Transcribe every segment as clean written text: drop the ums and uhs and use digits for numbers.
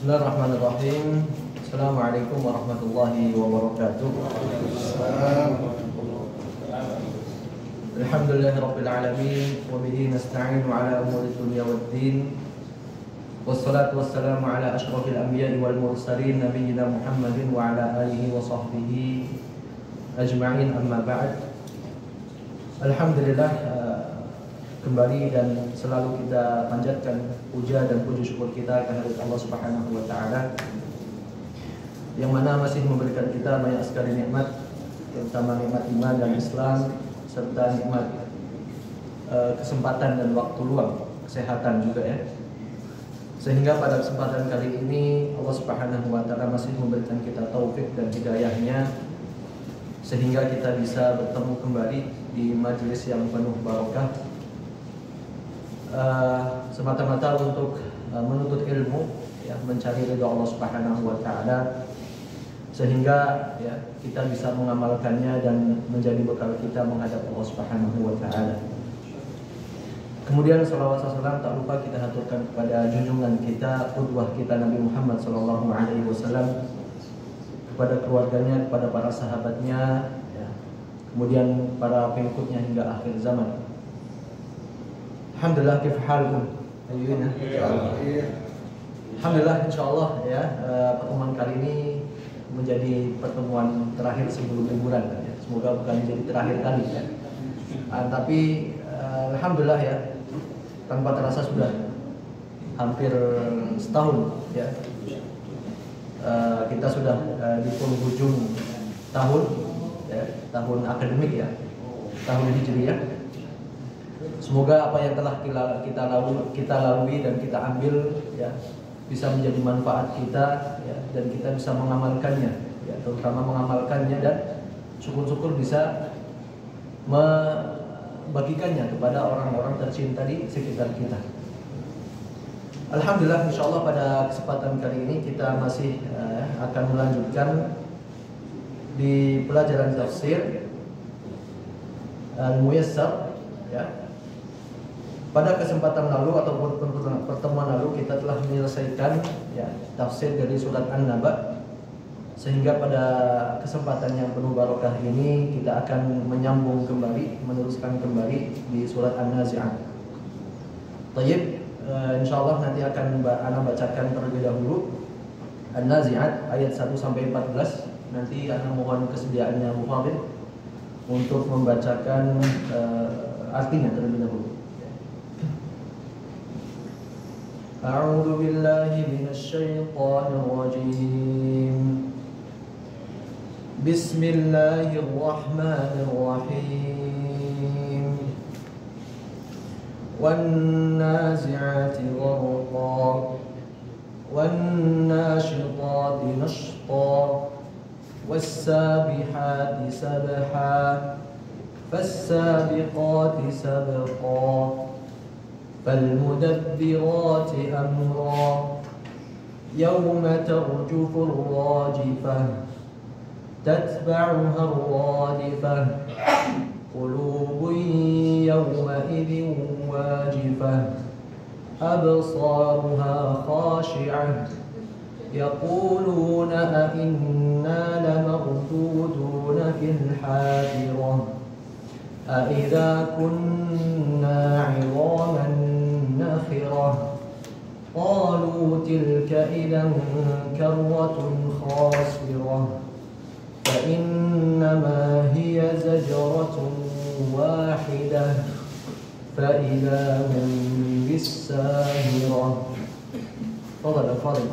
Bismillahirrahmanirrahim. Assalamualaikum warahmatullahi wabarakatuh. Alhamdulillahirabbil alamin wa bihi nasta'inu ala umuri dunya waddin. Wassalatu wassalamu ala asyrafil anbiya'i wal mursalin nabiyyina Muhammadin wa ala alihi wa sahbihi ajma'in, amma ba'd. Alhamdulillah, kembali dan selalu kita panjatkan puja dan puji syukur kita kehadirat Allah Subhanahu wa taala yang mana masih memberikan kita banyak sekali nikmat, terutama nikmat iman dan Islam serta nikmat kesempatan dan waktu luang, kesehatan juga ya. Sehingga pada kesempatan kali ini Allah Subhanahu wa taala masih memberikan kita taufik dan hidayahnya sehingga kita bisa bertemu kembali di majelis yang penuh barokah, semata-mata untuk menuntut ilmu, ya, mencari ridha Allah Subhanahu wa taala, sehingga ya kita bisa mengamalkannya dan menjadi bekal kita menghadap Allah Subhanahu wa taala. Kemudian salawat salam tak lupa kita haturkan kepada junjungan kita, qudwah kita Nabi Muhammad sallallahu alaihi wasallam, kepada keluarganya, kepada para sahabatnya, ya, kemudian para pengikutnya hingga akhir zaman. Alhamdulillah, kif halkum? Alhamdulillah, insyaallah ya, pertemuan kali ini menjadi pertemuan terakhir sebelum liburan ya. Semoga bukan menjadi terakhir kali ya. Tapi alhamdulillah ya, tanpa terasa sudah hampir setahun ya. Kita sudah di penghujung tahun ya, tahun akademik ya, tahun hijriah. Semoga apa yang telah kita lalui dan kita ambil ya bisa menjadi manfaat kita ya, dan kita bisa mengamalkannya ya, terutama mengamalkannya dan syukur-syukur bisa membagikannya kepada orang-orang tercinta di sekitar kita. Alhamdulillah, insyaallah pada kesempatan kali ini kita masih akan melanjutkan di pelajaran tafsir Al-Muyassar ya. Pada kesempatan lalu ataupun pertemuan lalu kita telah menyelesaikan ya tafsir dari surat An-Naba, sehingga pada kesempatan yang penuh barokah ini kita akan menyambung kembali, meneruskan kembali di surat An-Nazi'at. Tayyib, insyaallah nanti akan ana bacakan terlebih dahulu An-Nazi'at ayat 1 sampai 14. Nanti ana mohon kesediaannya muhadhir untuk membacakan artinya terlebih dahulu. A'udzu billahi minasy syaithanir rajim. Bismillahirrahmanirrahim. Wan-nazi'ati gharqa, wan-nashitati nashta, was-sabihati sabha, fas-sabiqati sabqa, فالمدبرات أمرا يوم ترجف الراجفة تتبعها الرادفة قلوب يومئذ واجفة أبصارها خاشعة يقولون أئنا لمردودون في الحافرة أإذا كنا عظاما نخرة قالوا تلك إذا كرة خاسرة فإنما هي زجرة واحدة فإذا هم بالساهرة. تفضل الفاضل.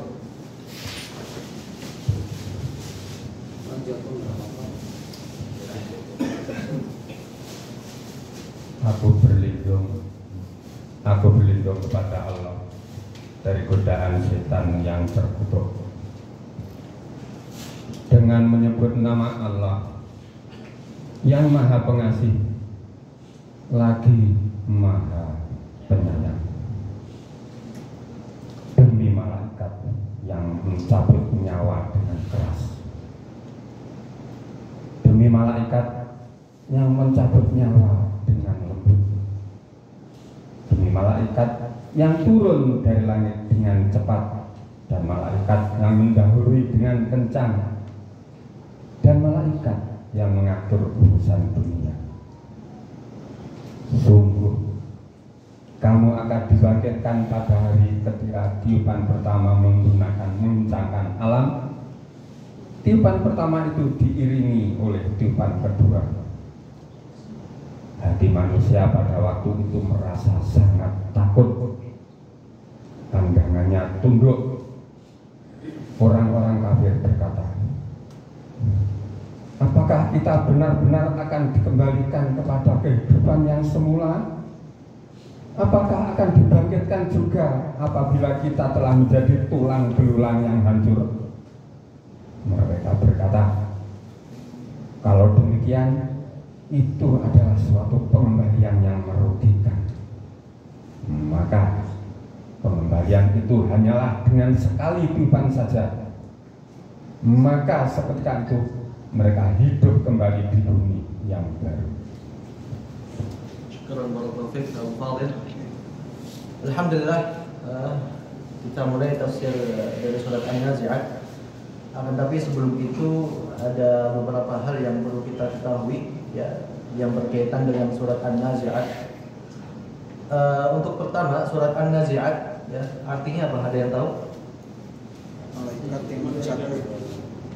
Aku berlindung kepada Allah dari godaan setan yang terkutuk. Dengan menyebut nama Allah yang Maha Pengasih lagi Maha Penyayang, demi malaikat yang mencabut nyawa dengan keras, demi malaikat yang mencabut nyawa dengan lembut, demi malaikat yang turun dari langit dengan cepat dan malaikat yang mendahului dengan kencang, dan malaikat yang mengatur urusan dunia. Sungguh kamu akan dibangkitkan pada hari ketika tiupan pertama menguncangkan alam. Tiupan pertama itu diiringi oleh tiupan kedua. Hati manusia pada waktu itu merasa sangat takut. Pandangannya tunduk. Orang-orang kafir berkata, apakah kita benar-benar akan dikembalikan kepada kehidupan yang semula? Apakah akan dibangkitkan juga apabila kita telah menjadi tulang belulang yang hancur? Mereka berkata, kalau demikian, itu adalah suatu pengembalian yang merugikan. Maka pengembalian itu hanyalah dengan sekali tiupan saja. Maka seketika itu mereka hidup kembali di bumi yang baru. Syukuran barakallahu fiik Abu Fadil. Alhamdulillah, kita mulai tafsir dari surat An-Nazi'at. Akan tapi sebelum itu ada beberapa hal yang perlu kita ketahui, ya, yang berkaitan dengan surat An-Nazi'at. Untuk pertama, surat An-Nazi'at, ya, artinya apa? Ada yang tahu? Malaikat yang mencabut.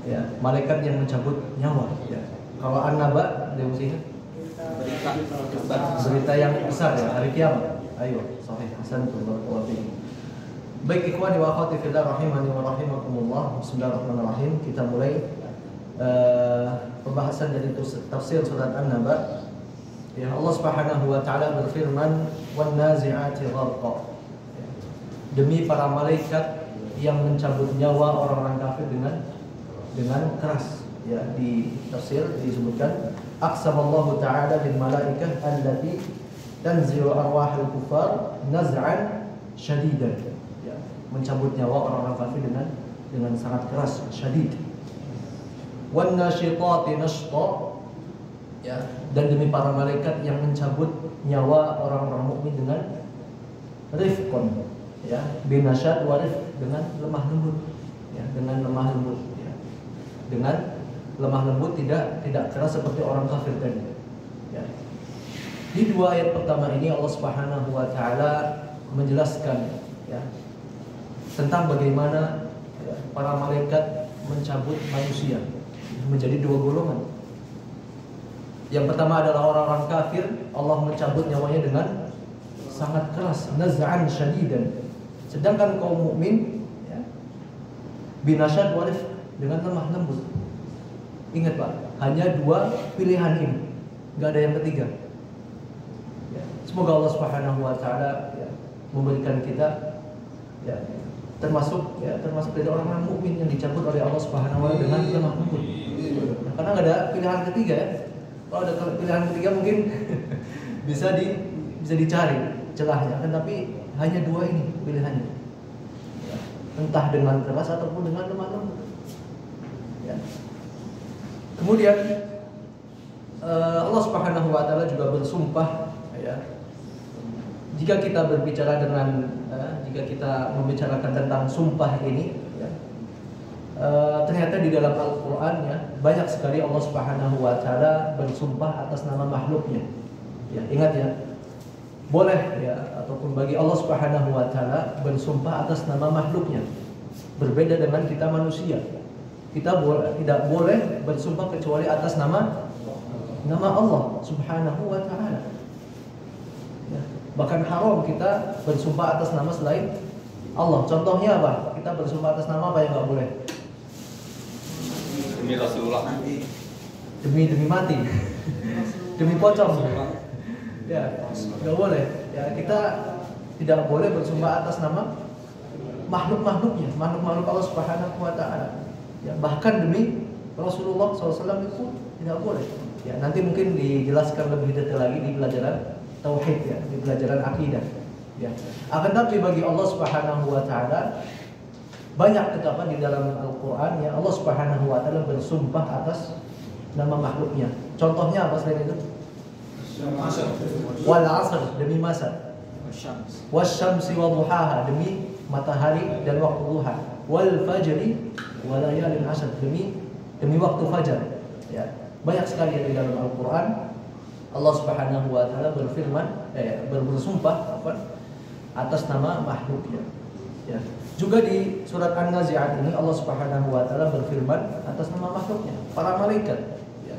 Ya, malaikat yang mencabut nyawa. Ya. Kalau An-Naba, dia mesti berita yang besar, ya, hari kiamat. Ayo, sahih, hasan, barakallahu fiik. Baik ikhwani wa akhwati fillah rahimani wa rahimakumullah. Bismillahirrahmanirrahim. Kita mulai pembahasan dari tafsir surat An-Naba. Ya, Allah Subhanahu wa taala berfirman, "Wan nazi'ati gharqa." Demi para malaikat yang mencabut nyawa orang-orang kafir dengan keras. Ya, di tafsir disebutkan, aqsamallahu ta'ala bil malaikah allati tanzi'u arwahal kufar naz'an syadidan. Ya, mencabut nyawa orang-orang kafir dengan sangat keras, syadid. Wan nasyitati nashta. Ya, dan demi para malaikat yang mencabut nyawa orang-orang mukmin dengan rifqan, ya, binasyat wa rifq, dengan lemah lembut, ya, dengan lemah lembut, ya. Dengan lemah lembut, tidak keras seperti orang kafir tadi, ya. Di dua ayat pertama ini Allah Subhanahu wa taala menjelaskan, ya, tentang bagaimana, ya, para malaikat mencabut manusia menjadi dua golongan. Yang pertama adalah orang-orang kafir, Allah mencabut nyawanya dengan sangat keras, naz'an syadidan. Sedangkan kaum mukmin, ya, binasyad wa rifq, dengan lemah lembut. Ingat Pak, hanya dua pilihan ini, nggak ada yang ketiga. Ya, semoga Allah Subhanahu wa taala, ya, memberikan kita, ya, termasuk dari orang-orang mukmin yang dicabut oleh Allah Subhanahu wa taala dengan lemah lembut. Nah, karena nggak ada pilihan ketiga, ya. Kalau ada pilihan ketiga mungkin bisa dicari celahnya, kan, tapi hanya dua ini pilihannya, ya, entah dengan keras ataupun dengan lemah lembut, ya. Kemudian Allah Subhanahu wa taala juga bersumpah, ya, jika kita berbicara jika kita membicarakan tentang sumpah ini, ya, ternyata di dalam Al-Quran, ya, banyak sekali Allah Subhanahu wa taala bersumpah atas nama makhluknya. Ya, ingat, ya, boleh, ya, ataupun bagi Allah Subhanahu wa taala bersumpah atas nama makhluknya. Berbeda dengan kita manusia. Kita tidak boleh bersumpah kecuali atas nama Allah Subhanahu wa taala. Ya, bahkan haram kita bersumpah atas nama selain Allah. Contohnya apa? Kita bersumpah atas nama apa yang enggak boleh? Demi Rasulullah. Demi mati. Demi pocong. Ya, nggak boleh. Ya, kita tidak boleh bersumpah atas nama makhluk-makhluknya, makhluk Allah Subhanahu wa taala. Ya, bahkan demi Rasulullah SAW itu tidak boleh. Ya, nanti mungkin dijelaskan lebih detail lagi di pelajaran tauhid, ya, di pelajaran akidah. Ya. Akan tapi bagi Allah Subhanahu wa taala banyak ketetapan di dalam Al-Quran, ya, Allah Subhanahu wa taala bersumpah atas nama makhluknya. Contohnya apa selain itu? Wal 'asr, demi masa. Wasyamsi wa duhaha, demi matahari dan waktu duha. Wal fajri wa layalin ashr, demi waktu fajar. Ya, banyak sekali di dalam Al-Qur'an Allah Subhanahu wa taala berfirman bersumpah atas nama makhluknya. Ya. Juga di surat An-Nazi'at ini Allah Subhanahu wa taala berfirman atas nama makhluknya, para malaikat. Ya.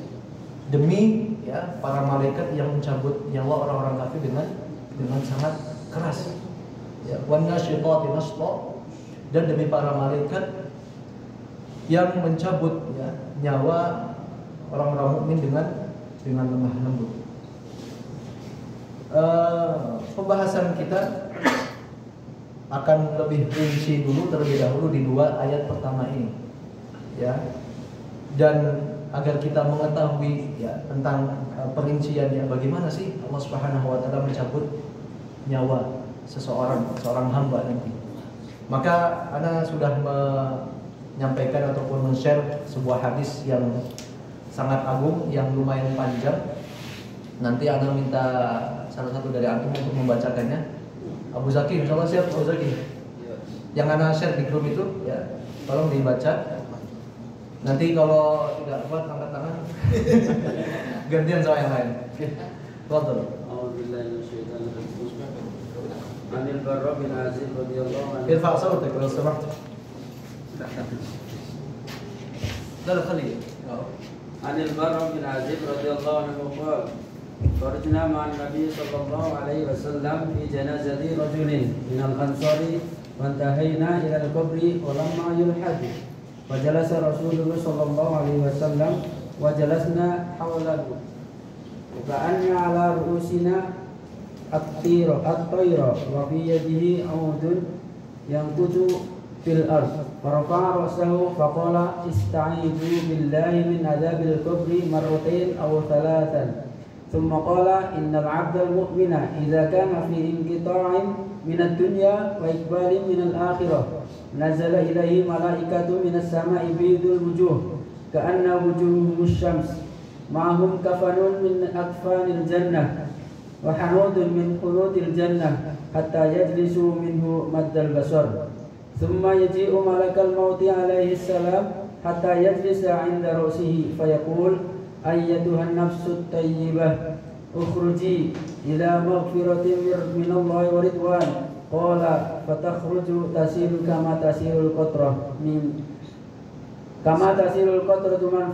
Demi para malaikat yang mencabut nyawa orang-orang kafir dengan sangat keras. Ya, wan nasyitati nashta, dan demi para malaikat yang mencabut nyawa orang-orang mukmin dengan lemah lembut. Pembahasan kita akan lebih rinci terlebih dahulu di 2 ayat pertama ini, ya. Dan agar kita mengetahui tentang perinciannya, bagaimana sih Allah Subhanahu wa taala mencabut nyawa seorang hamba nanti. Maka ana sudah menyampaikan ataupun men-share sebuah hadis yang sangat agung, yang lumayan panjang. Nanti ana minta salah satu dari antum untuk membacakannya. Abu Zaki, insyaallah siap Abu Zaki. Yang ana share di grup itu, ya, tolong dibaca. Nanti kalau tidak kuat angkat tangan. Gantian sama yang lain. Betul. A'udzubillahi minasyaitonir rajim. Anil Barra bin Azib radhiyallahu anhu. Irfa' sautak kalau samaht. لا خليه. Anil Barra bin Azib radhiyallahu anhu qala خرجنا مع النبي صلى الله عليه وسلم في جنازة رجل من الأنصار وانتهينا إلى القبر ولما يلحد فجلس رسول الله صلى الله عليه وسلم وجلسنا حوله وكأن على رؤوسنا الطير وفي يده عود ينكت في الأرض فرفع رأسه فقال استعيذوا بالله من عذاب القبر مرتين أو 3 ثم قال إن العبد المؤمن إذا كان في انقطاع من الدنيا وإقبال من الآخرة نزل إليه ملائكة من السماء بيض الوجوه كأن وجوههم الشمس معهم كفن من أكفان الجنة وحنود من حنود الجنة حتى يجلسوا منه مد البصر ثم يجيء ملك الموت عليه السلام حتى يجلس عند رأسه فيقول أيتها النفس الطيبة اخرجي إلى مغفرة من الله ورضوان قال فتخرج تسيل كما تسيل القطرة من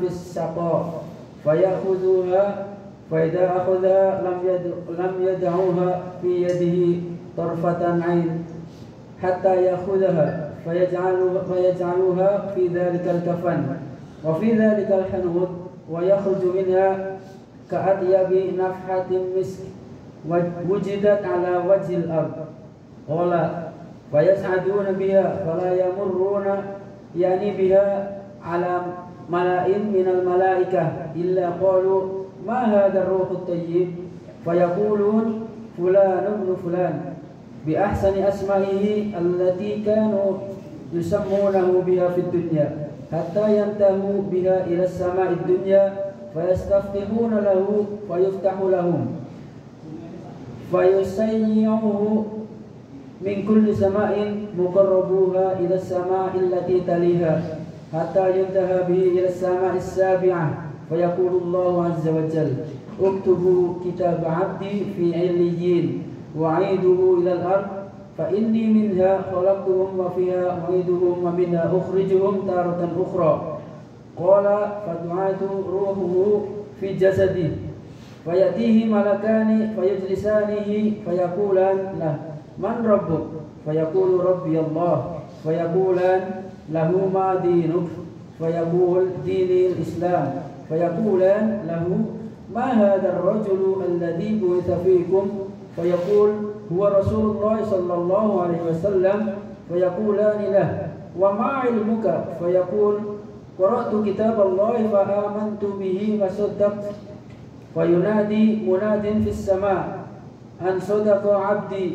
في السقاء فيأخذها فإذا أخذها لم يدعوها في يده طرفة عين حتى يأخذها فيجعلوها في ذلك الكفن وفي ذلك الحنوط ويخرج منها كأطيب نفحة مسك وجدت على وجه الأرض قال فيسعدون بها فلا يمرون بها على ملأ من الملائكة إلا قالوا ما هذا الروح الطيب فيقولون فلان ابن فلان بأحسن أسمائه التي كانوا يسمونه بها في الدنيا حتى ينتهوا بها إلى السماء الدنيا فيستفتحون له فيفتح لهم فيسيعه من كل سماء مقربوها إلى السماء التي تليها حتى ينتهى به إلى السماء السابعة فيقول الله عز وجل اكتبوا كتاب عبدي في عليين وعيده إلى الأرض فإني منها خلقتهم وفيها أعيدهم ومنها أخرجهم تارة أخرى قال فدعاة روحه في جسده فيأتيه ملكان فيجلسانه فيقولان له من ربك فيقول ربي الله فيقولان له ما دينك فيقول ديني الإسلام فيقولان له ما هذا الرجل الذي بعث فيكم فيقول هو رسول الله صلى الله عليه وسلم فيقولان له وما علمك فيقول قرأت كتاب الله فآمنت به وصدقت فينادي مناد في السماء أن صدق عبدي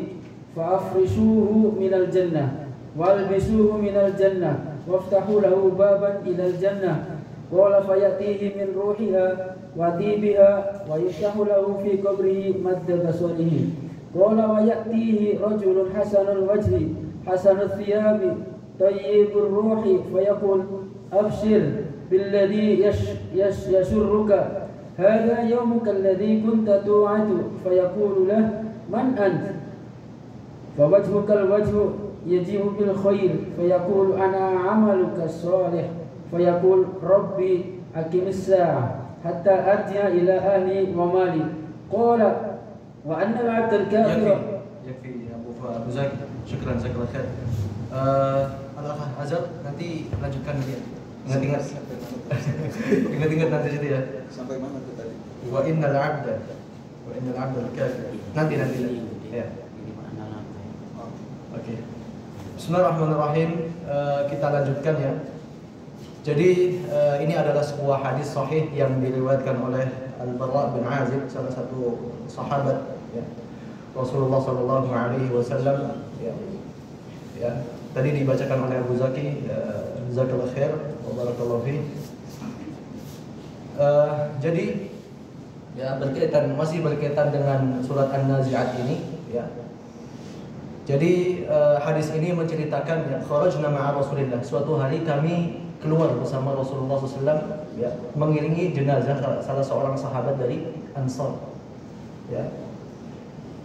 فأفرشوه من الجنة والبسوه من الجنة وافتحوا له بابا إلى الجنة قال فيأتيه من روحها وطيبها ويفتح له في قبره مد بصره قال ويأتيه رجل حسن الوجه حسن الثياب طيب الروح فيقول أبشر بالذي يسرك هذا يومك الذي كنت توعد فيقول له من أنت فوجهك الوجه يجيء بالخير فيقول أنا عملك الصالح فيقول ربي أقم الساعة حتى أرجع إلى أهلي ومالي قال وأن العبد الكافر Yakfi Abu Zaki. Syukran, jazakallahu khair. Al-Akh Azhar nanti lanjutkan dia. Ingat-ingat. Ingat-ingat nanti situ ya. Sampai mana tuh tadi? Wa innal 'abda al-kafir. Nanti. Ya. Oke. Bismillahirrahmanirrahim. Kita lanjutkan ya. Jadi ini adalah sebuah hadis sahih yang diriwayatkan oleh Al-Bara bin Azib, salah satu sahabat ya. Rasulullah sallallahu alaihi wasallam ya. Tadi dibacakan oleh Abu Zaki, jazakallahu khair wa barakallahu fi. Jadi ya masih berkaitan dengan surat An-Nazi'at ini ya. Jadi hadis ini menceritakan ya, kharajna ma'a Rasulillah. Suatu hari kami keluar bersama Rasulullah SAW ya, mengiringi jenazah salah seorang sahabat dari Ansar ya.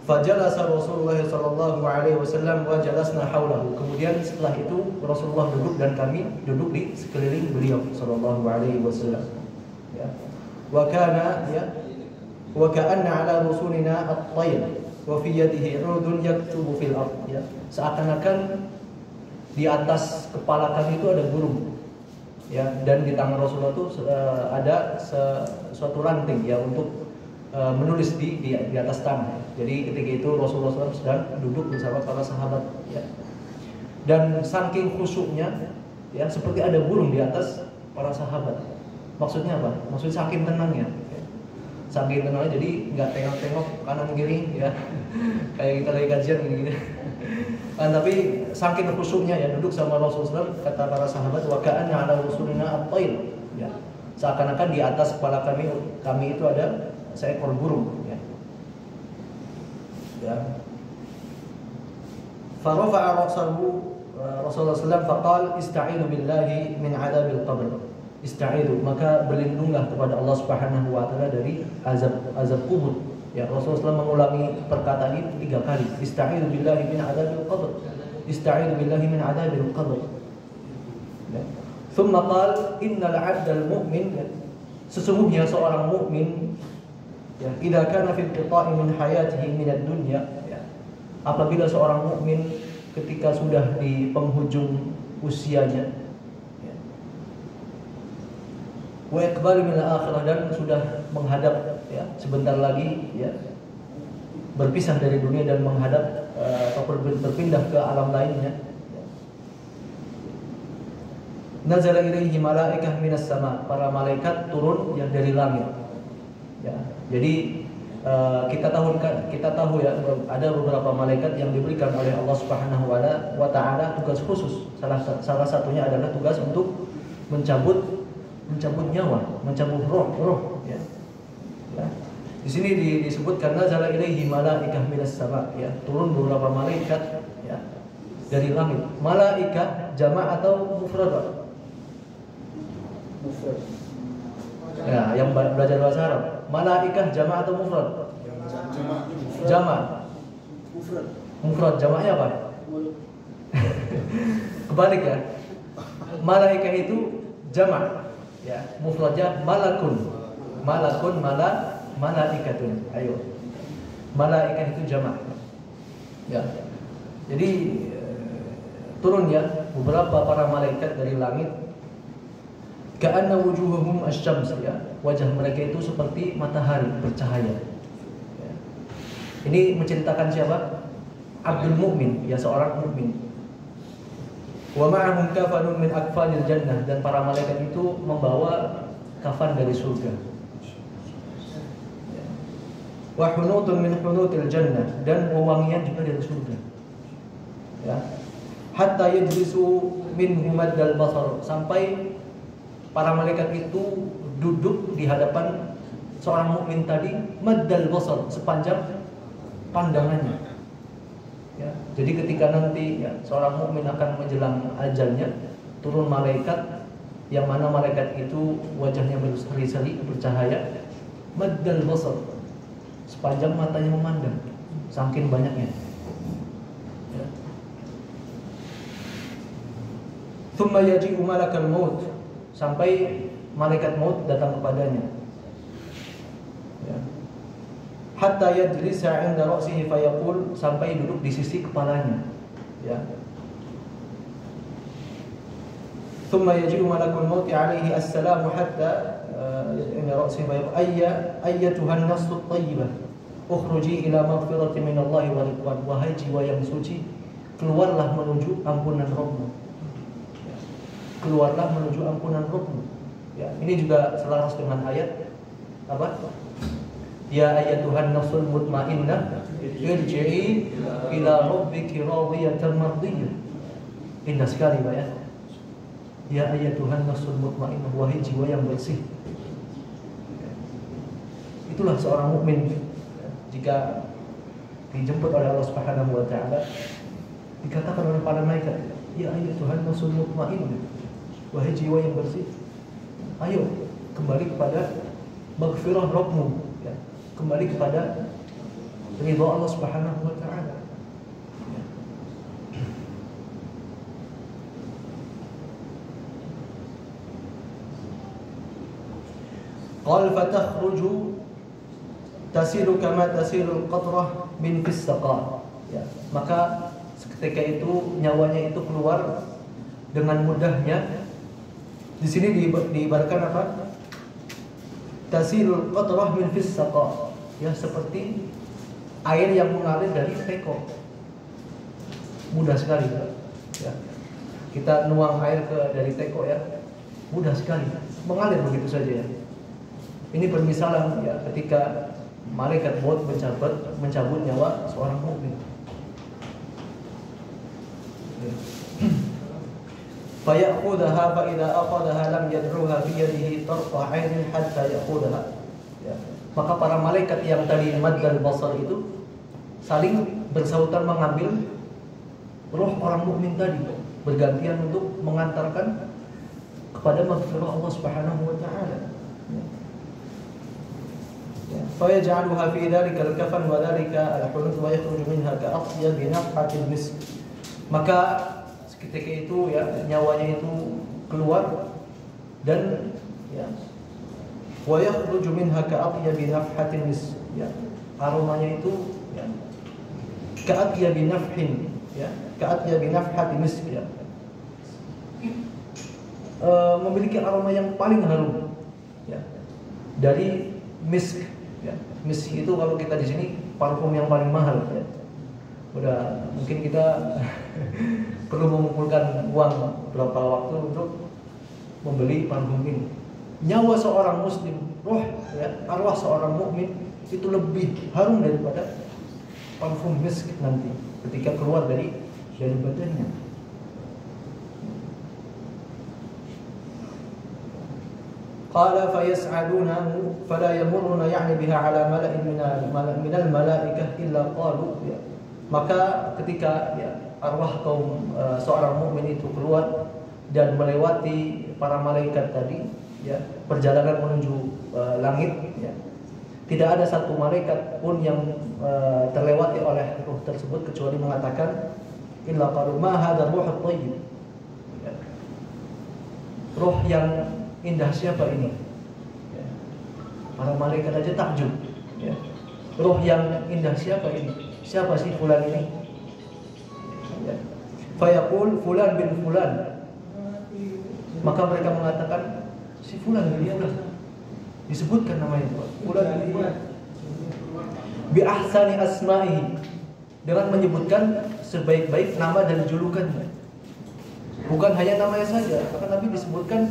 Fajalasa Rasulullah sallallahu alaihi wasallam wa jalasna haulahu. Kemudian setelah itu Rasulullah duduk dan kami duduk di sekeliling beliau sallallahu alaihi wasallam. Ya. Wa kana ya wa ka'anna ala rusulina at-tayr wa fi yadihi 'udun yaktubu fil ard ya. Seakan-akan di atas kepala kami itu ada burung. Ya, dan di tangan Rasulullah itu ada suatu ranting ya untuk menulis di atas tanah. Jadi ketika itu Rasulullah SAW sedang duduk bersama para sahabat ya. Dan saking khusyuknya ya, seperti ada burung di atas para sahabat. Maksudnya apa? Maksudnya saking tenangnya ya. Saking tenangnya jadi nggak tengok-tengok kanan kiri ya. Kayak kita lagi kajian gitu. Tapi saking khusyuknya ya duduk sama Rasulullah SAW, kata para sahabat wa ka'anna 'ala rusulina at-tayr ya. Seakan-akan di atas kepala kami itu ada seekor burung ya. Ya. Farafa'a ra'sahu Rasulullah SAW faqal ista'idu billahi min 'adzabil qabr. Ista'idu, maka berlindunglah kepada Allah Subhanahu wa taala dari azab kubur. Ya, Rasulullah SAW mengulangi perkataan ini 3 kali. Ista'idu billahi min 'adzabil qabr. Ista'idu billahi min 'adzabil qabr. Ya. Thumma qala innal 'abdal mu'min, sesungguhnya seorang mukmin ya, idza kana fi inqita'i min hayatihi min ad-dunya ya, apabila seorang mukmin ketika sudah di penghujung usianya ya, wa iqbal min al-akhirah, dan sudah menghadap ya, sebentar lagi ya, berpisah dari dunia dan menghadap atau berpindah ke alam lainnya ya. Nazala ilaihi malaikah minas sama, para malaikat turun yang dari langit ya. Jadi kita tahu ya, ada beberapa malaikat yang diberikan oleh Allah Subhanahu wa taala tugas khusus. Salah satunya adalah tugas untuk mencabut nyawa, mencabut roh ya. Ya. Di sini disebutkan nazala ilaihi malaikah minas sama ya, turun beberapa malaikat ya dari langit. Malaikah jamak atau mufrad? Mufrad. Ya, yang belajar bahasa Arab. Malaikah jamak atau mufrad? Jamak. Mufrad jamaknya apa? Kebalik ya. Malaikah itu jamak. Ya, mufradnya malakun. Malaikatun. Ayo. Malaikah itu jamak. Ya. Jadi turun ya beberapa para malaikat dari langit. Ka'anna wujuhum asy-syams ya. Wajah mereka itu seperti matahari bercahaya. Ya. Ini menceritakan siapa? Abdul Mukmin, ya seorang mukmin. Wa ma'ahum kafanun min akfanil jannah, dan para malaikat itu membawa kafan dari surga. Ya. Wa hunutun min hunutil jannah, dan wewangian juga dari surga. Ya. Hatta yajlisu minhum maddal basar, sampai para malaikat itu duduk di hadapan seorang mukmin tadi maddal basar, sepanjang pandangannya. Ya, jadi ketika nanti ya, seorang mukmin akan menjelang ajalnya, turun malaikat yang mana malaikat itu wajahnya berseri-seri, bercahaya, maddal basar, sepanjang matanya memandang, saking banyaknya. Ya. Thumma yaji'u malakal maut, sampai malaikat maut datang kepadanya. Ya. Hatta yajlisa 'inda ra'sihi fayaqul, sampai duduk di sisi kepalanya. Ya. Thumma yaji'u malakul maut 'alaihi assalamu hatta 'inda ra'sihi fayaqul ayyatuhan nafsut thayyibah ukhruji ila maghfiratin minallahi wa ridwan. Wahai jiwa yang suci, keluarlah menuju ampunan Rabbmu. Keluarlah menuju ampunan Rabbmu. Ya, ini juga selaras dengan ayat apa? Ya ayyatuhan nafsul mutmainnah irji'i ila rabbiki radiyatan mardiyah. Indah sekali Pak ya. Ya ayyatuhan nafsul mutmainnah, wahai jiwa yang bersih. Itulah seorang mukmin jika dijemput oleh Allah Subhanahu wa taala, dikatakan oleh para malaikat, ya ayyatuhan nafsul mutmainnah, wahai jiwa yang bersih, ayo kembali kepada maghfirah Rabbmu, ya. Kembali kepada ridha Allah Subhanahu wa taala. Ya. Qal fatakhruju tasiru kama tasiru al-qatrah min fis saqa. Ya. Maka ketika itu nyawanya itu keluar dengan mudahnya. Di sini diibaratkan apa? Tasirul qatrah min fis saqa. Ya, seperti air yang mengalir dari teko. Mudah sekali, ya. Kita nuang air dari teko ya, mudah sekali, mengalir begitu saja ya. Ini permisalan ya ketika malaikat maut mencabut nyawa seorang mukmin. Ya. Fayakhudhaha fa idza akhadhaha lam yad'uha bi yadihi tarfa 'ainin hatta ya'khudhaha. Ya. Maka para malaikat yang tadi maddal basar itu saling bersautan mengambil roh orang mukmin tadi, bergantian untuk mengantarkan kepada maghfirah Allah Subhanahu wa taala. Ya. Fa yaj'aluha fi dhalika al-kafan wa dhalika al-hunuth wa yakhruju minha ka'atyab nafhatil misk. Maka ketika itu ya nyawanya itu keluar dan ya wa yakhruju minha ka'atyabi nafhatin mis, ya, aromanya itu ya ka'atyabi nafhin, ya, ka'atyabi nafhatin mis, ya, memiliki aroma yang paling harum ya dari misk, ya. Misk itu kalau kita di sini parfum yang paling mahal ya. Udah mungkin kita perlu mengumpulkan uang berapa waktu untuk membeli parfum ini. Nyawa seorang muslim, roh ya, arwah seorang mukmin itu lebih harum daripada parfum misk nanti ketika keluar dari badannya. Qala fayas'adunahu fala yamurruna ya'ni biha 'ala mala'in minal malaikah illa qalu, ya. Maka ketika ya arwah kaum seorang mukmin itu keluar dan melewati para malaikat tadi, ya, perjalanan menuju langit, ya, tidak ada satu malaikat pun yang terlewati oleh ruh tersebut kecuali mengatakan illa qalu ma hadzal ruhut thayyib, ya. Ruh yang indah siapa ini? Ya. Para malaikat aja takjub, ya. Ruh yang indah siapa ini? Siapa sih fulan ini? Ya. Fayaqul fulan bin fulan. Maka mereka mengatakan si fulan bin fulan. Disebutkan namanya Pak. Fulan bin fulan. Bi ahsani asma'ihi, dengan menyebutkan sebaik-baik nama dan julukannya. Bukan hanya namanya saja, akan tapi disebutkan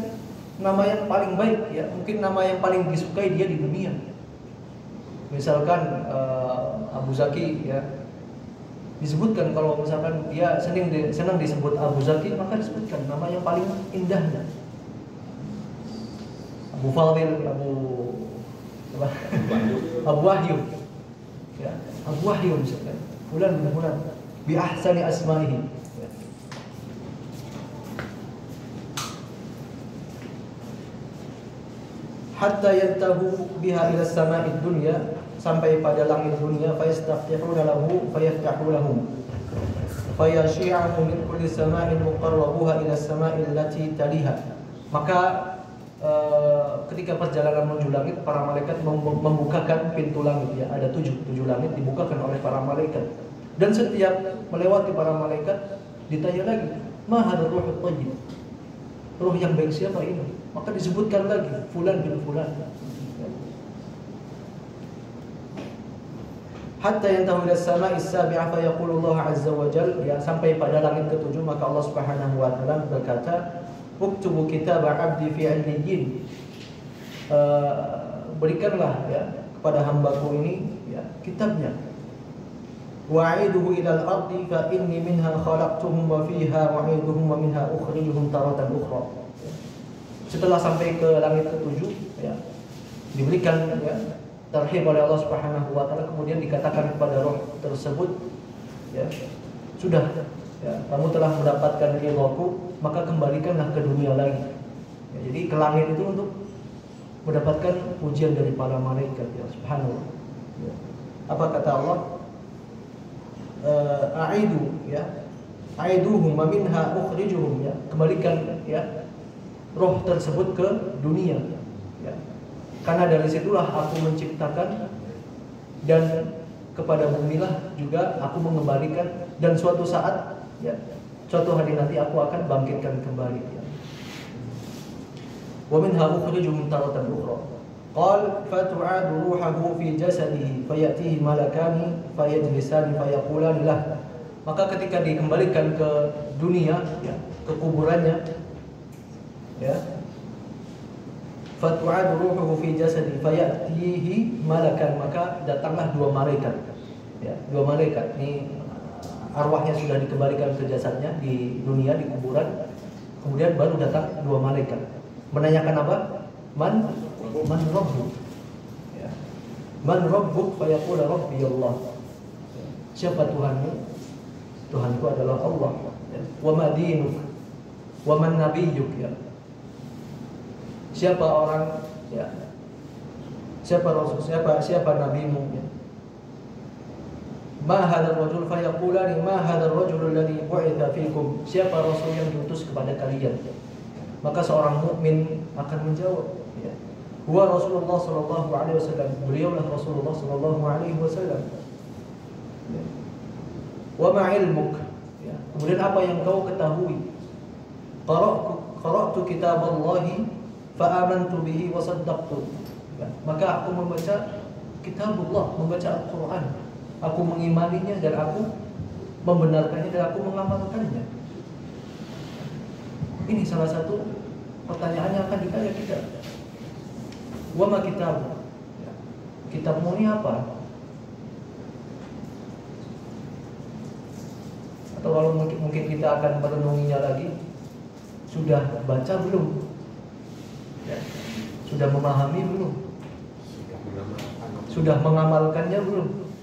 nama yang paling baik, ya, mungkin nama yang paling disukai dia di dunia. Misalkan Abu Zaki, ya, disebutkan kalau misalkan dia senang disebut Abu Zaki, maka disebutkan nama yang paling indahnya. Abu Fadil, Abu Wahyu, ya, Abu Wahyu misalkan, bulan. bi ahsani asma'ihi. Hatta yantahu biha ila sama'id dunya, sampai pada langit dunia, fayastaftihuna lahu fayaftahu lahum fayashi'u min kulli sama'in muqarrabuha ila sama'il lati taliha. Maka ketika perjalanan menuju langit, para malaikat membukakan pintu langit, ya, ada tujuh langit dibukakan oleh para malaikat, dan setiap melewati para malaikat ditanya lagi, ma hadzal ruhut thayyib, ruh yang baik siapa ini? Maka disebutkan lagi fulan bin fulan. Hatta yantahu ila as-sama'i as-sabi'ah fa yaqulu Allah azza wa jalla, ya, sampai pada langit ketujuh, maka Allah Subhanahu wa taala berkata, uktubu kitab 'abdi fi 'illiyyin, berikanlah, ya, kepada hambaku ini, ya, kitabnya. Wa'iduhu ila al-ardi fa inni minha khalaqtuhum wa fiha wa'iduhum wa minha ukhrijuhum taratan ukhra. Setelah sampai ke langit ketujuh, ya, diberikan, ya, tarhib oleh Allah Subhanahu wa taala, kemudian dikatakan kepada roh tersebut, ya, sudah, ya, kamu telah mendapatkan ridhoku, maka kembalikanlah ke dunia lagi. Ya, jadi ke langit itu untuk mendapatkan pujian dari para malaikat, ya, subhanallah. Ya. Apa kata Allah? A'idu, ya, a'iduhum wa minha ukhrijuhum, ya, kembalikan, ya, roh tersebut ke dunia, ya. Karena dari situlah aku menciptakan, dan kepada bumilah juga aku mengembalikan, dan suatu saat, ya, suatu hari nanti aku akan bangkitkan kembali, ya. Wa minha ukhrijuhum taratan ukhra. Qal fatu'adu ruhahu fi jasadihi fayatihi malakani fayajlisani fayaqulani lah. Maka ketika dikembalikan ke dunia, ya, ke kuburannya, ya, fatu'adu ruhuhu fi jasadihi fayatihi malakan, maka datanglah dua malaikat, ya, dua malaikat. Ini arwahnya sudah dikembalikan ke jasadnya di dunia, di kuburan, kemudian baru datang dua malaikat menanyakan apa? Man rabbuk, ya. Man rabbuk fayaqul rabbi Allah. Siapa Tuhanmu? Tuhanku adalah Allah, ya. Wa ma dinuk wa man nabiyyuk, ya. Siapa orang, ya, siapa rasul, siapa nabimu, ya. Ma hadzal rajul fayaqulani ma hadzal rajul alladhi bu'itha fikum. Siapa rasul yang diutus kepada kalian? Maka seorang mukmin akan menjawab, ya, huwa Rasulullah sallallahu alaihi wasallam. Beliaulah Rasulullah sallallahu alaihi wasallam. Ya. Wa ma ilmuk, ya. Kemudian apa yang kau ketahui? Qara'tu kitaballahi fa amantu bihi wa saddaqtu. Ya. Maka aku membaca kitabullah, membaca Al-Qur'an. Aku mengimaninya dan aku membenarkannya dan aku mengamalkannya. Ini salah satu pertanyaan yang akan ditanya kita. Wa ma kitab? Ya. Kitabmu ini apa? Atau kalau mungkin kita akan merenunginya lagi, sudah baca belum? Ya. Sudah memahami belum? Sudah mengamalkannya belum?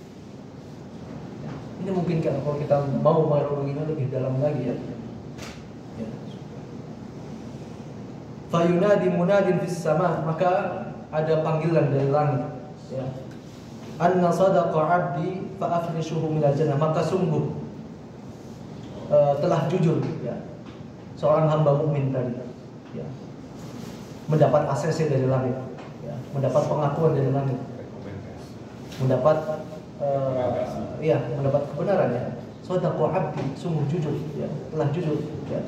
Ya. Ini mungkin kalau kita mau merenunginya lebih dalam lagi, ya. Fayunadi munadin fis sama, maka ada panggilan dari langit, ya. Anna sadaqa 'abdi fa afrishuhu minal jannah, maka sungguh telah jujur, ya, seorang hamba mukmin tadi, ya, mendapat ACC dari langit, ya, mendapat pengakuan dari langit, mendapat mendapat kebenaran, ya. Sadaqa 'abdi, sungguh jujur, ya, telah jujur, ya,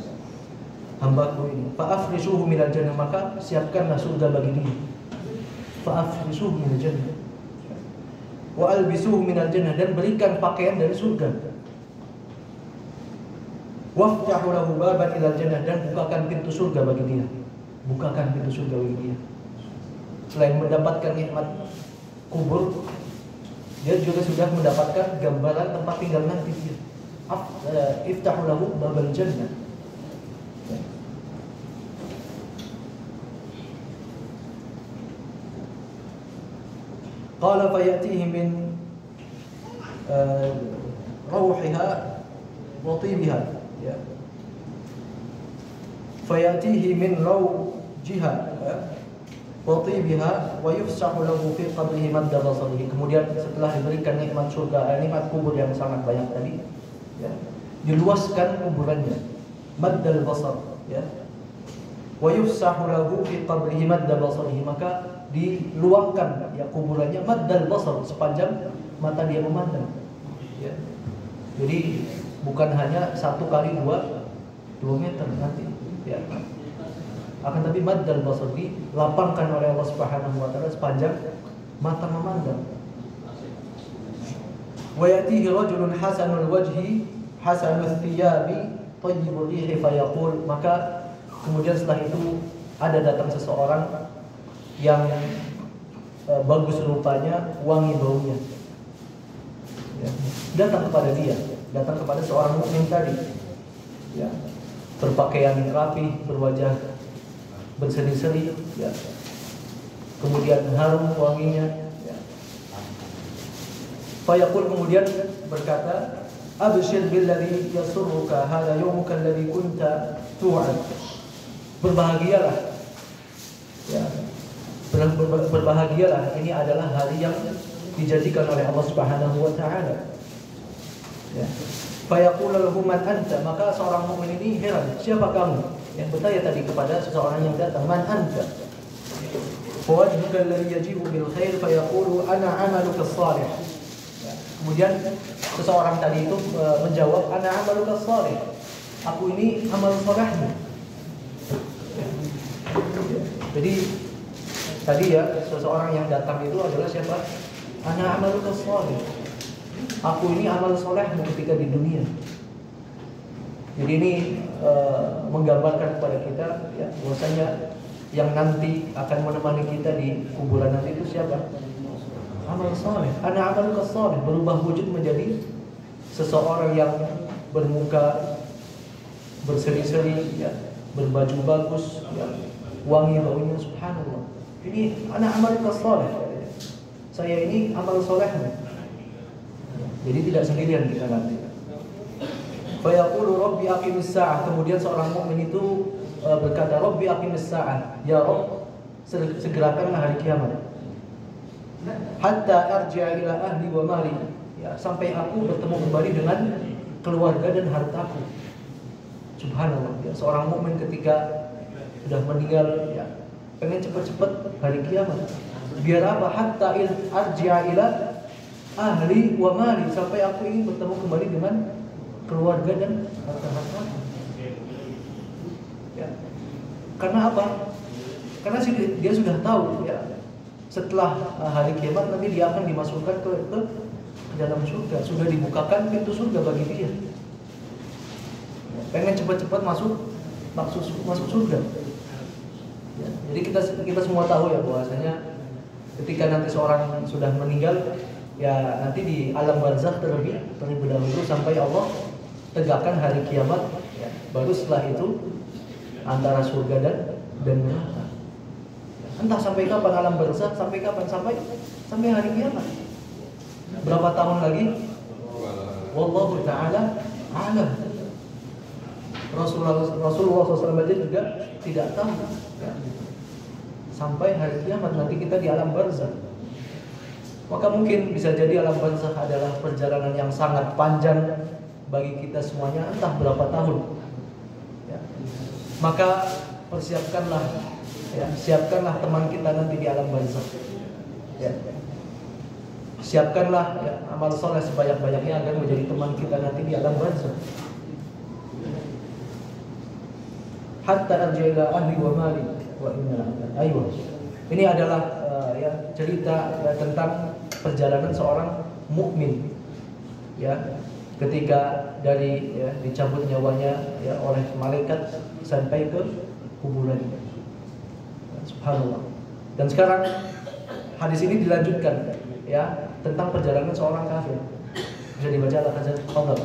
hambaku ini. Fa'afrishuhu minal jannah, maka siapkanlah surga bagi dia. Fa'afrishuhu minal jannah. Wa albisuhu minal jannah, dan berikan pakaian dari surga. Waftahu lahu baban ilal jannah, dan bukakan pintu surga bagi dia. Bukakan pintu surga bagi dia. Selain mendapatkan nikmat kubur, dia juga sudah mendapatkan gambaran tempat tinggal nanti dia. Iftahu lahu babal jannah. Qala fayatihi min ruhiha wa tibiha, ya. Fayatihi min rawjiha, ya, wa tibiha wa yufsahu lahu fi qabrihi madda basarihi. Kemudian setelah diberikan nikmat surga, nikmat kubur yang sangat banyak tadi, ya, diluaskan kuburannya, maddal basar, ya. Wa yufsahu lahu fi qabrihi madda basarihi, maka diluangkan ya kuburannya maddal basar, sepanjang mata dia memandang, ya. Jadi bukan hanya 1 kali 2 meter nanti, ya. Akan tapi maddal basar, dilapangkan oleh Allah Subhanahu wa taala sepanjang mata memandang. Wa yatihi rajulun hasanul wajhi hasanul thiyabi tayyibur rihi fayaqul, maka kemudian setelah itu ada datang seseorang yang bagus rupanya, wangi baunya, ya. Datang kepada dia, datang kepada seorang mukmin tadi, ya, berpakaian rapi, berwajah berseri-seri, ya. Kemudian harum wanginya, ya. Fayaqul, kemudian berkata, abshir billadhi yasurruka hadha yawmuka alladhi kunta tu'ad. Berbahagialah, ya. Berbahagialah, ini adalah hari yang dijanjikan oleh Allah Subhanahu wa taala, ya. Fayaqul lahu man anta, maka seorang mukmin ini heran, siapa kamu? Yang bertanya tadi kepada seseorang yang datang, man anta? Fawajhuka alladhi yaji'u bil khair fayaqulu ana 'amaluka shalih. Ya. Kemudian seseorang tadi itu menjawab, ana 'amaluka shalih. Aku ini amal salehmu. Ya. Jadi tadi ya, seseorang yang datang itu adalah siapa? Ana 'amaluka shalih. Aku ini amal salehmu ketika di dunia. Jadi ini menggambarkan kepada kita, ya, bahwasanya yang nanti akan menemani kita di kuburan nanti itu siapa? Amal saleh. Ana amaluka saleh, berubah wujud menjadi seseorang yang bermuka berseri-seri, ya, berbaju bagus, ya, wangi baunya, subhanallah. Ini ana amaluka saleh. Saya ini amal salehmu. Jadi tidak sendirian kita nanti. Fayaqulu rabbi aqimis sa'ah, kemudian seorang mukmin itu berkata, rabbi aqimis sa'ah, ya Rabb, segerakanlah hari kiamat. Hatta arji'a ila ahli wa mali, ya, sampai aku bertemu kembali dengan keluarga dan hartaku. Subhanallah, ya, seorang mukmin ketika sudah meninggal, ya, pengen cepat-cepat hari kiamat. Biar apa? Hatta arji'a ila ahli wa mali, sampai aku ingin bertemu kembali dengan keluarga dan harta-harta, ya. Karena apa? Karena dia sudah tahu, ya, setelah hari kiamat nanti dia akan dimasukkan ke dalam surga. Sudah dibukakan pintu surga bagi dia. Pengen cepat-cepat masuk surga. Ya, jadi kita semua tahu ya bahwasanya ketika nanti seorang sudah meninggal, ya, nanti di alam barzakh terlebih dahulu sampai Allah tegakkan hari kiamat, ya. Baru setelah itu antara surga dan neraka. Entah sampai kapan alam barzakh, sampai kapan, sampai hari kiamat. Berapa tahun lagi? Wallahu ta'ala a'lam. Rasulullah SAW aja juga tidak tahu, ya. Sampai hari kiamat nanti kita di alam barzakh. Maka mungkin bisa jadi alam barzakh adalah perjalanan yang sangat panjang bagi kita semuanya, entah berapa tahun, ya. Maka persiapkanlah, ya, siapkanlah teman kita nanti di alam barzakh, ya. Siapkanlah, ya, amal soleh sebanyak-banyaknya agar menjadi teman kita nanti di alam barzakh. Hatta arji'a ahli wa mali wa inna. Ayo. Ini adalah ya, cerita tentang perjalanan seorang mukmin, ya, ketika dari, ya, dicabut nyawanya, ya, oleh malaikat sampai ke kuburan. Subhanallah. Dan sekarang hadis ini dilanjutkan, ya, tentang perjalanan seorang kafir. Bisa dibaca al-Hazan. Fadhal.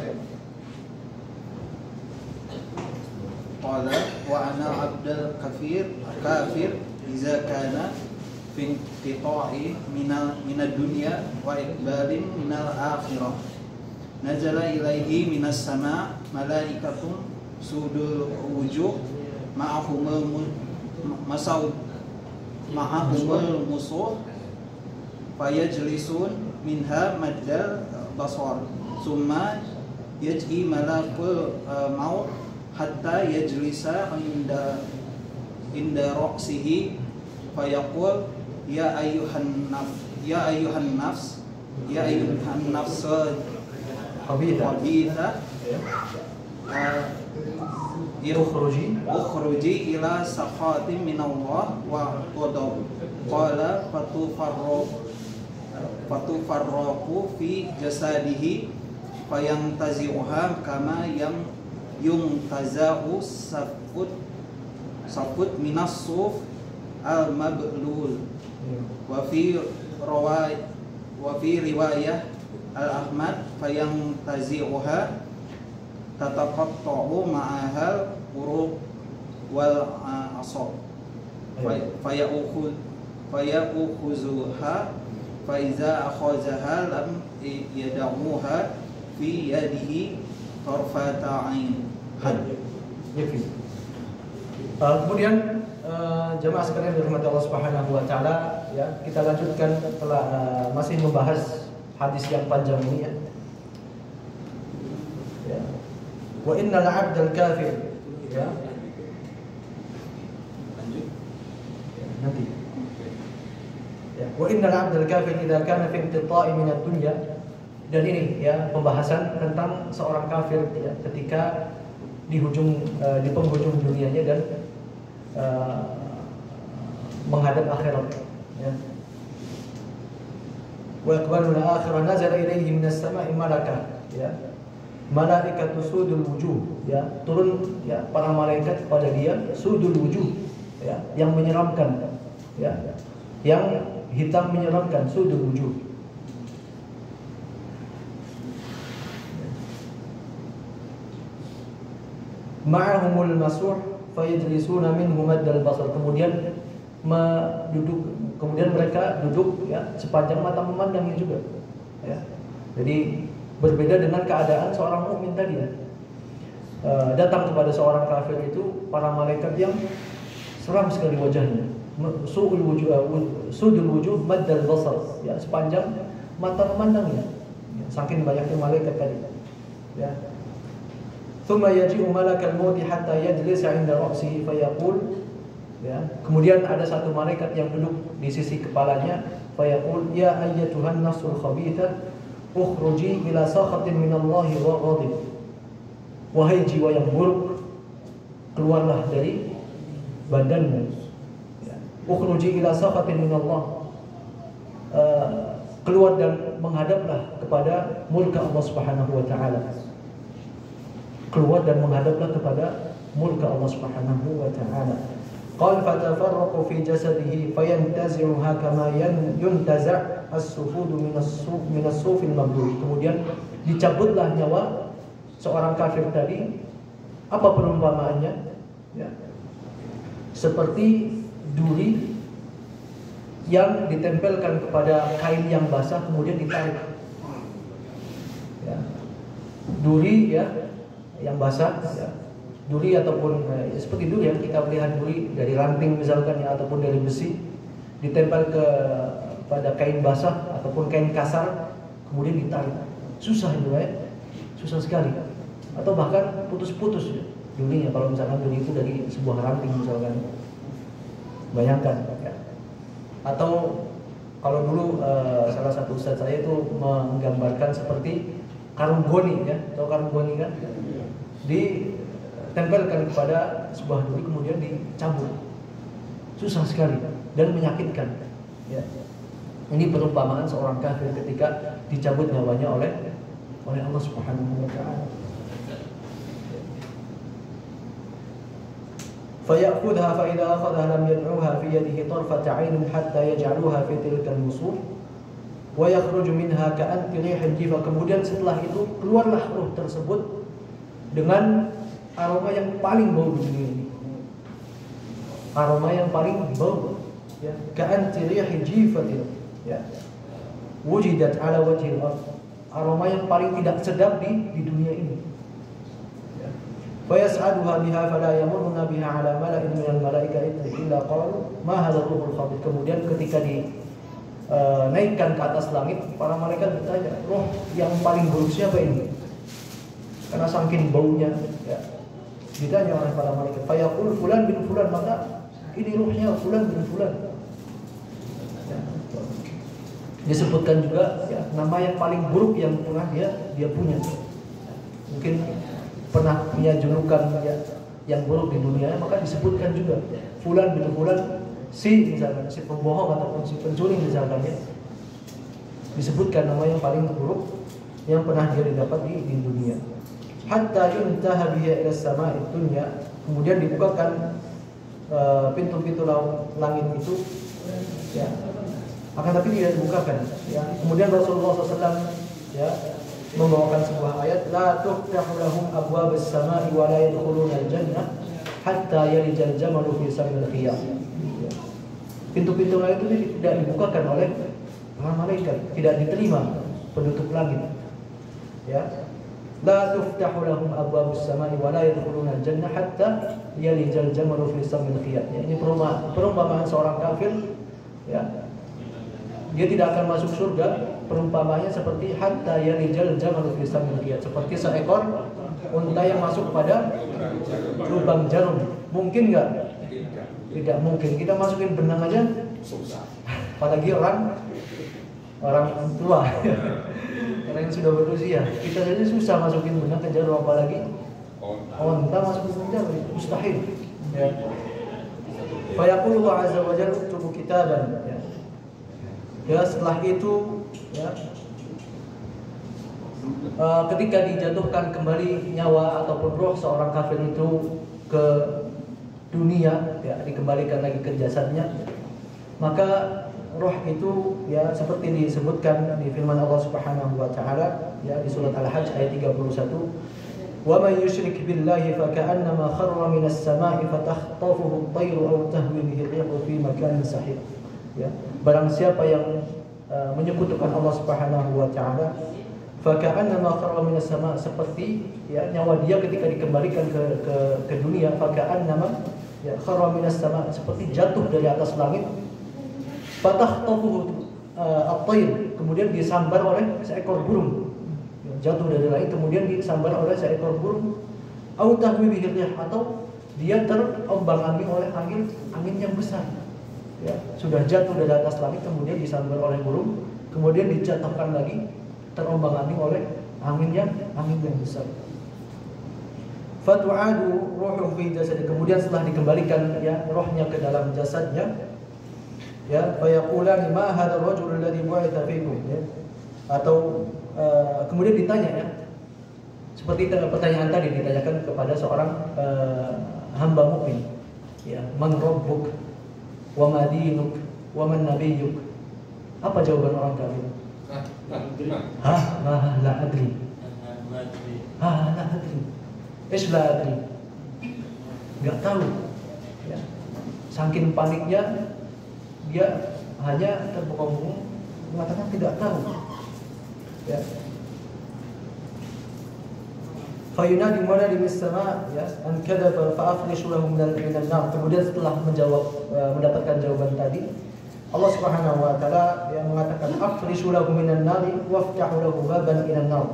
Qala wa ana abdul kafir iza kana fi inqita'i minad dunya wa iqbalin minal akhirah. Nazala ilaihi minas sama' malaikatun sudul wujuh ma'ahumul musuh fayajlisun minha maddal basar summa yaj'i malakul maut hatta yajlisa inda ra'sihi fayaqul ya ayyuhan nafs khabitha ukhruji ila sakhatin minallah wa ghadab qala fatufarraqu fi jasadihi fayantazi'uha kama yumtaza'u safut minas suf al-mablul wa fi riwayah al-Ahmad fayantazi'uha tataqatta'u ma'ahal uruq wal asab faya'ukhuzuha fa iza akhazaha lam yad'uha fi yadihi tarfata 'ain. Kemudian jemaah sekalian dirahmati Allah Subhanahu wa taala, ya, kita lanjutkan setelah masih membahas hadis yang panjang ini, ya. Ya. Wa innal 'abdal kafir, ya. Lanjut. Ya, nanti. Ya, wa innal 'abdal kafir idza kana fi inqita'i min ad-dunya. Dan ini, ya, pembahasan tentang seorang kafir, ya, ketika di penghujung dunianya dan menghadap akhirat, ya. Wa aqbalul akhirah nazala ilaihi minas sama'i malakah, ya. Malaikatu sudul wujuh, ya, turun, ya, para malaikat kepada dia sudul wujuh, ya, yang menyeramkan, ya, yang hitam menyeramkan, sudul wujuh. Ma'ahumul masuh fayajlisuna minhu maddal basar. Kemudian mereka duduk, ya, sepanjang mata memandangnya juga, ya. Jadi berbeda dengan keadaan seorang mukmin tadi, ya. Datang kepada seorang kafir itu para malaikat yang seram sekali wajahnya, sudul wujuh maddal basar, ya, sepanjang mata memandangnya, ya, saking banyaknya malaikat tadi, ya. Thumma yaji'u malakal maut hatta yajlisa 'inda ra'sihi fayaqul, ya, kemudian ada satu malaikat yang duduk di sisi kepalanya, fayaqul ya ayyatuhan nafsul khabithah ukhruji ila sakhatin minallahi wa ghadab. Wahai jiwa yang buruk, keluarlah dari badanmu, ya. Ukhruji ila sakhatin minallah, keluar dan menghadaplah kepada murka Allah Subhanahu wa taala. Keluar dan menghadaplah kepada murka Allah Subhanahu wa taala. Qal fatafarraqu fi jasadihi fayantazi'uha kama yuntaza' as-sufudu min as-sufil mablul. Kemudian dicabutlah nyawa seorang kafir tadi. Apa perumpamaannya? Ya. Seperti duri yang ditempelkan kepada kain yang basah kemudian ditarik. Ya. Duri, ya, yang basah, ya. Duri ataupun seperti duri, ya, kita melihat duri dari ranting misalkan, ya, ataupun dari besi ditempel pada kain basah ataupun kain kasar kemudian ditarik. Susah itu, ya. Susah sekali. Atau bahkan putus-putus, ya, durinya kalau misalkan duri itu dari sebuah ranting misalkan. Bayangkan, ya. Atau kalau dulu salah satu ustaz saya itu menggambarkan seperti karung goni, ya. Tahu karung goni kan? Ditempelkan kepada sebuah duri kemudian dicabut. Susah sekali dan menyakitkan, ya. Ini perumpamaan seorang kafir ketika dicabut nyawanya oleh Allah Subhanahu wa taala. Faya'khudha fa idza akhadha lam yad'uha fi yadihi tarfata 'ainin hatta yaj'aluha fi tilka al-musur wa yakhruju minha ka'anti rihil jifa. Kemudian setelah itu keluarlah ruh tersebut dengan aroma yang paling bau di dunia ini. Aroma yang paling bau, ya, ka'anti rihil jifatin, ya, wujidat ala wajhil ardh. Aroma yang paling tidak sedap di dunia ini. Fayas'aduha biha fala yamurruna biha ala mala'in minal malaikati illa qalu ma hadzal ruhul khabith. Kemudian ketika naikkan ke atas langit, para malaikat bertanya, roh yang paling buruk siapa ini? Karena saking baunya, ya. Ditanya oleh para malaikat, fayaqul fulan bin fulan, maka ini ruhnya fulan bin fulan. Ya. Disebutkan juga ya, nama yang paling buruk yang pernah dia punya. Mungkin pernah punya julukan ya, yang buruk di dunia, maka disebutkan juga fulan bin fulan, si misalkan si pembohong ataupun si pencuri misalkan ya, disebutkan nama yang paling buruk yang pernah dia didapat di dunia. Hatta yuntaha bihi ila sama'id dunya, kemudian dibukakan pintu-pintu langit itu ya, akan tapi tidak dibukakan ya. Kemudian Rasulullah SAW ya membawakan sebuah ayat, la tuftahu lahum abwabus samai wa la yadkhuluna al-jannah hatta yalijal jamalu fi samil khiyam. Pintu-pintu langit itu tidak dibukakan oleh para malaikat, tidak diterima penutup langit. Ya. La tuftahu lahum abwabus samai wa la yadkhuluna al-jannah hatta yalijal jamalu fi samil khiyam. Ya, ini perumpamaan seorang kafir ya. Dia tidak akan masuk surga, perumpamaannya seperti hatta yalijal jamalu fi samil khiyat, seperti seekor unta yang masuk pada lubang jarum. Mungkin enggak? Tidak mungkin. Kita masukin benang aja susah. Apalagi orang tua. Orang yang sudah berusia. Kita saja susah masukin benang ke jarum, apalagi unta masukin ke jarum, mustahil. Ya. Fa yaqulu azza wa jalla uktubu kitaban. Ya, setelah itu ya, ketika dijatuhkan kembali nyawa ataupun roh seorang kafir itu ke dunia ya, dikembalikan lagi ke jasadnya, maka roh itu ya seperti disebutkan di firman Allah Subhanahu wa taala ya di surat Al-Hajj ayat 31, wa may yusyrik billahi faka'annama kharra minas sama'i fatakhtafuhu at-tayru aw tahwi bihi ar-rihu fi makanin sahih. Ya, barang siapa yang menyekutukan Allah Subhanahu wa taala, faka'annama kharra minas sama, seperti ya nyawa dia ketika dikembalikan ke dunia, faka'annama ya kharra minas sama, seperti jatuh dari atas langit, fatakhtafuhu at-tayr, kemudian disambar oleh seekor burung. Jatuh dari langit kemudian disambar oleh seekor burung, au tahwi bihi ar-rih, atau dia terombang-ambing oleh angin yang besar. Ya, sudah jatuh dari atas langit kemudian disambar oleh burung, kemudian dijatuhkan lagi, terombang-ambing oleh angin yang besar. Fatu'adu ruhu fi jasad, kemudian setelah dikembalikan ya rohnya ke dalam jasadnya, ya fayaqulani ma hadzal rajul alladhi bu'itha fikum, ya, atau kemudian ditanya ya, seperti pertanyaan tadi ditanyakan kepada seorang hamba mukmin, ya, man rabbuk wa ma dinuk wa man nabiyyuk. Apa jawaban orang kafir? La adri. La adri. La adri. Enggak tahu. Ya. Saking paniknya dia hanya terbengong-bengong mengatakan tidak tahu. Ya. Fayunadi munadi mis sama ya an kadza fa afrishu lahum min an-nar. Kemudian setelah mendapatkan jawaban tadi, Allah Subhanahu wa taala yang mengatakan afrishu lahum min an-nar waftahu lahu baban ila an-nar.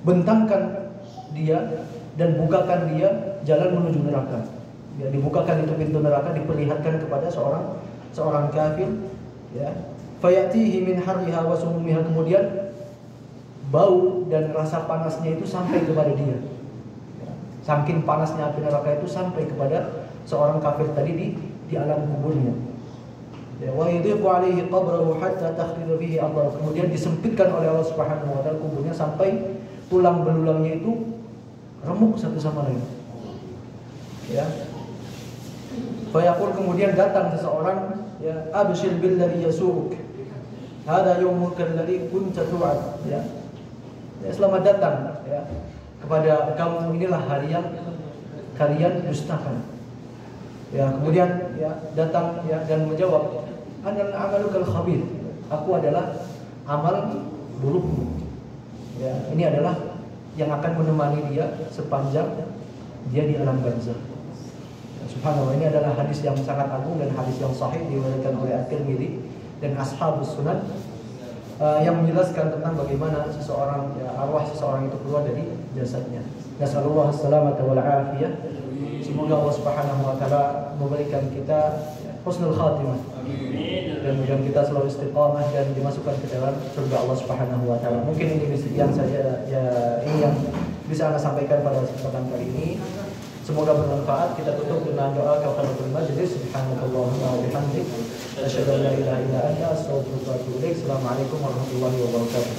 Bentangkan dia dan bukakan dia jalan menuju neraka. Ya, dibukakan itu pintu neraka, diperlihatkan kepada seorang kafir ya. Fayatihi min harriha wa sumumiha, kemudian bau dan rasa panasnya itu sampai kepada dia. Saking panasnya api neraka itu sampai kepada seorang kafir tadi di alam kuburnya. Ya, wa yudhiqu alaihi qabrahu hatta takhriru fihi adhar. Kemudian disempitkan oleh Allah Subhanahu wa taala kuburnya sampai tulang belulangnya itu remuk satu sama lain. Ya. Fa yaqul, kemudian datang seseorang ya, abshir billadhi yasuk. Hada yawmuka alladhi kunta tu'ad, ya. Ya, selamat datang ya kepada kamu, inilah hari yang kalian dustakan. Ya, kemudian ya datang ya dan menjawab, anal amalukal khabir, aku adalah amal burukmu. Ya, ini adalah yang akan menemani dia sepanjang dia di alam barzakh. Subhanallah, ini adalah hadis yang sangat agung dan hadis yang sahih diriwayatkan oleh At-Tirmidzi dan Ashabus Sunan yang menjelaskan tentang bagaimana seseorang, arwah seseorang itu keluar dari jasadnya. Nasallallahu assalamata wal afiyah. Semoga Allah Subhanahu wa taala memberikan kita husnul khatimah. Dan mudah kita selalu istiqamah dan dimasukkan ke dalam surga Allah Subhanahu wa taala. Mungkin ini yang saja ini yang bisa Anda sampaikan pada kesempatan kali ini. Semoga bermanfaat. Kita tutup dengan doa kafaratul majlis. Subhanallahumma wa bihamdik, asyhadu an la ilaha illa anta, astaghfiruka wa atubu ilaik. Assalamualaikum warahmatullahi wabarakatuh.